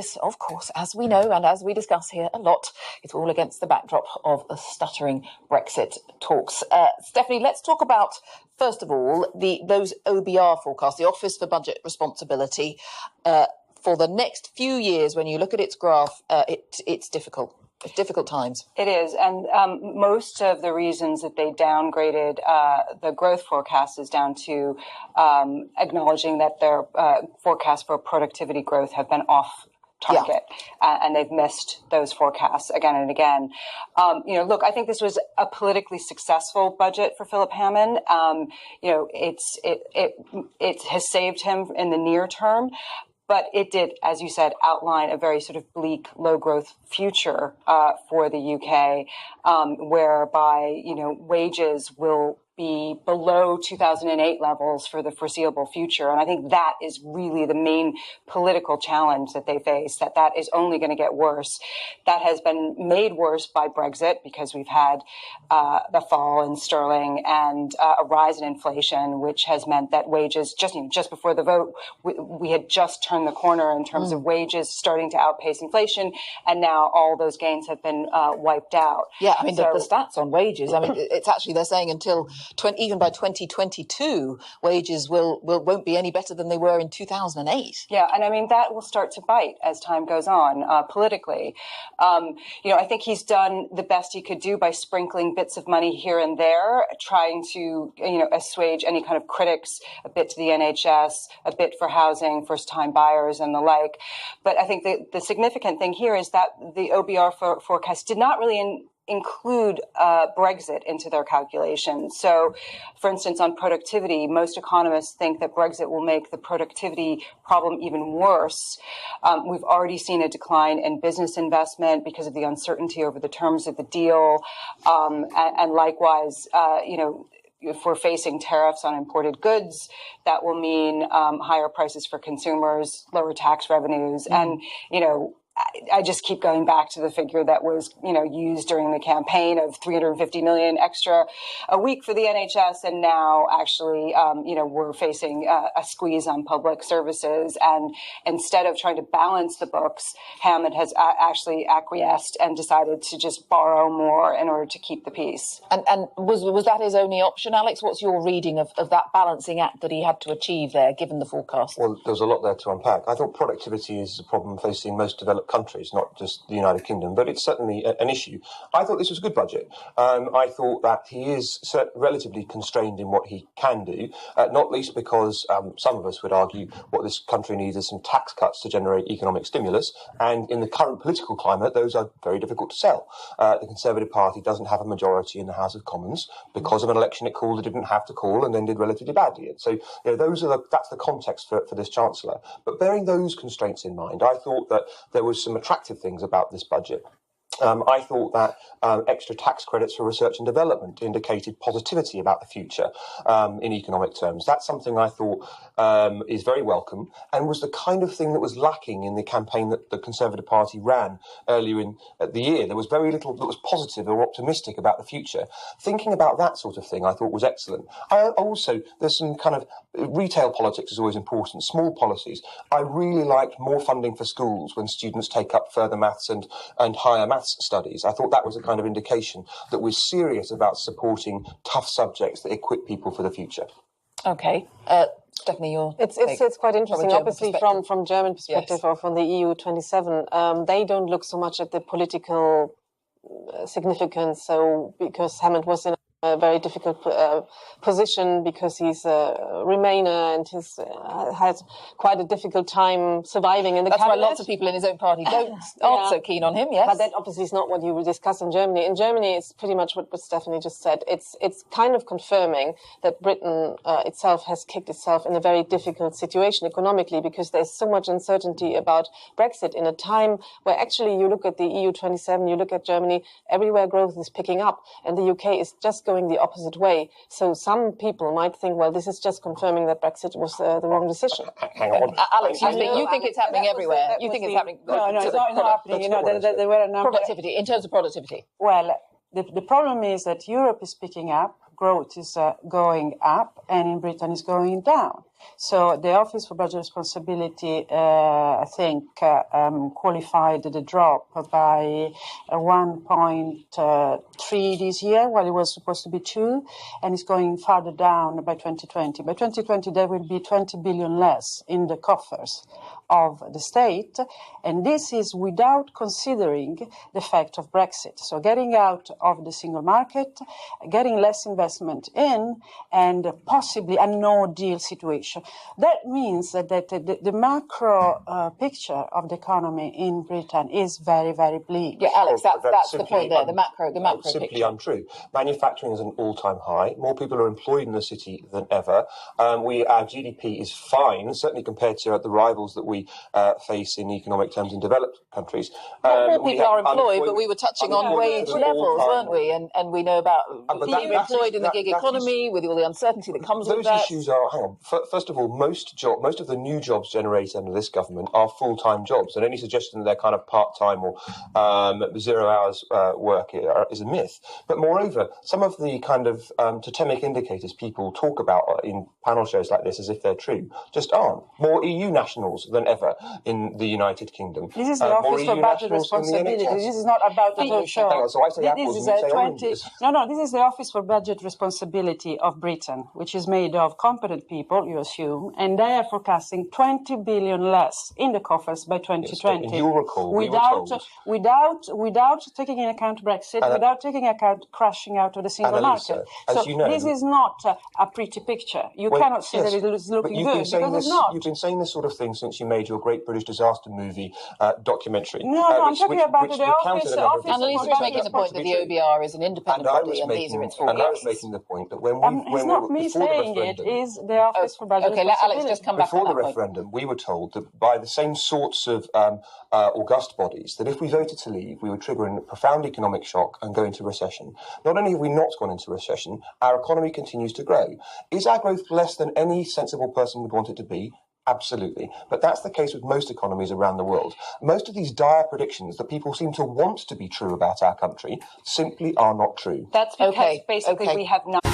this, of course, as we know and as we discuss here a lot, it's all against the backdrop of a stuttering Brexit talks. Stephanie, let's talk about, first of all, those OBR forecasts, the Office for Budget Responsibility. For the next few years, when you look at its graph, it's difficult. It's difficult times. It is. And most of the reasons that they downgraded the growth forecast is down to acknowledging that their forecasts for productivity growth have been off target, and they've missed those forecasts again and again. Look, I think this was a politically successful budget for Philip Hammond. It has saved him in the near term. But it did, as you said, outline a very sort of bleak, low-growth future for the UK, whereby, wages will be below 2008 levels for the foreseeable future. And I think that is really the main political challenge that they face, that is only going to get worse. That has been made worse by Brexit because we've had the fall in sterling and a rise in inflation, which has meant that wages, just before the vote, we had just turned the corner in terms of wages starting to outpace inflation. And now all those gains have been wiped out. Yeah, I mean, the stats on wages, I mean, it's actually, they're saying until even by 2022, wages won't be any better than they were in 2008. Yeah, and I mean, that will start to bite as time goes on politically. I think he's done the best he could do by sprinkling bits of money here and there, trying to, assuage any kind of critics, a bit to the NHS, a bit for housing, first-time buyers and the like. But I think the significant thing here is that the OBR forecast did not really include Brexit into their calculations. So, for instance, on productivity, most economists think that Brexit will make the productivity problem even worse. We've already seen a decline in business investment because of the uncertainty over the terms of the deal. And likewise, if we're facing tariffs on imported goods, that will mean higher prices for consumers, lower tax revenues, and, I just keep going back to the figure that was, used during the campaign of 350 million extra a week for the NHS. And now actually, we're facing a squeeze on public services. And instead of trying to balance the books, Hammond has actually acquiesced and decided to just borrow more in order to keep the peace. And was that his only option, Alex? What's your reading of that balancing act that he had to achieve there, given the forecast? Well, there's a lot there to unpack. I thought productivity is a problem facing most developed countries, not just the United Kingdom, but it's certainly an issue. I thought this was a good budget. I thought that he is relatively constrained in what he can do, not least because some of us would argue what this country needs is some tax cuts to generate economic stimulus, and in the current political climate, those are very difficult to sell. The Conservative Party doesn't have a majority in the House of Commons because of an election it called it didn't have to call and then did relatively badly. And so that's the context for this Chancellor. But bearing those constraints in mind, I thought that there was some attractive things about this budget. I thought that extra tax credits for research and development indicated positivity about the future in economic terms. That's something I thought is very welcome and was the kind of thing that was lacking in the campaign that the Conservative Party ran earlier in the year. There was very little that was positive or optimistic about the future. Thinking about that sort of thing I thought was excellent. There's some kind of retail politics is always important, small policies. I really liked more funding for schools when students take up further maths and higher maths studies. I thought that was a kind of indication that we're serious about supporting tough subjects that equip people for the future. Okay. Stephanie, it's quite interesting. Obviously, from German perspective, yes, or from the EU 27, they don't look so much at the political significance. So because Hammond was in a very difficult position because he's a Remainer and has quite a difficult time surviving in the cabinet. That's why lots of people in his own party aren't so keen on him, yes. But that obviously is not what you will discuss in Germany. In Germany, it's pretty much what Stephanie just said. It's kind of confirming that Britain itself has kicked itself in a very difficult situation economically because there's so much uncertainty about Brexit in a time where actually you look at the EU 27, you look at Germany, everywhere growth is picking up and the UK is just going the opposite way. So some people might think, well, this is just confirming that Brexit was the wrong decision. Hang on. Alex, you think it's happening everywhere? You think it's happening? No, it's not happening. There were a number... Productivity, in terms of productivity. Well, the problem is that Europe is picking up, growth is going up, and in Britain is going down. So the Office for Budget Responsibility, I think, qualified the drop by 1.3 this year, while it was supposed to be 2, and it's going farther down by 2020. By 2020, there will be 20 billion less in the coffers of the state, and this is without considering the fact of Brexit. So getting out of the single market, getting less investment in, and possibly a no-deal situation. That means that the macro picture of the economy in Britain is very, very bleak. Yeah, Alex, that's the point there, the macro simply picture. Untrue. Manufacturing is an all-time high. More people are employed in the city than ever. Our GDP is fine, certainly compared to the rivals that we face in economic terms in developed countries. More people are employed, but we were touching on wage levels, weren't we? And we know about being employed in the gig economy with all the uncertainty that comes with that. Those issues are, hang on, first of all, most of the new jobs generated under this government are full-time jobs, and any suggestion that they're kind of part-time or 0 hours work is a myth. But moreover, some of the kind of totemic indicators people talk about in panel shows like this as if they're true just aren't. More EU nationals than ever in the United Kingdom. This is the Office for Budget Responsibility. This is not about the talk show. Hang on, so I say apples and you say oranges. No, this is the Office for Budget Responsibility of Britain, which is made of competent people, you assume, and they are forecasting 20 billion less in the coffers by 2020. Yes, you'll recall, without taking into account Brexit, without taking into account crashing out of the single market. So you know, this is not a pretty picture. You cannot say that it is looking good, because it's not. You've been saying this sort of thing since you made your Great British Disaster movie documentary. No, I'm talking about the Office. Annalise was making the point that the OBR is an independent body and these are its forecasts. And I was making the point that it's not me saying it, is the Office for Budget Responsibility. Okay, let Alex just come back on that point. Before the referendum, we were told that by the same sorts of august bodies, that if we voted to leave, we would trigger a profound economic shock and go into recession. Not only have we not gone into recession, our economy continues to grow. Is our growth less than any sensible person would want it to be? Absolutely. But that's the case with most economies around the world. Most of these dire predictions that people seem to want to be true about our country simply are not true. That's because basically we have not...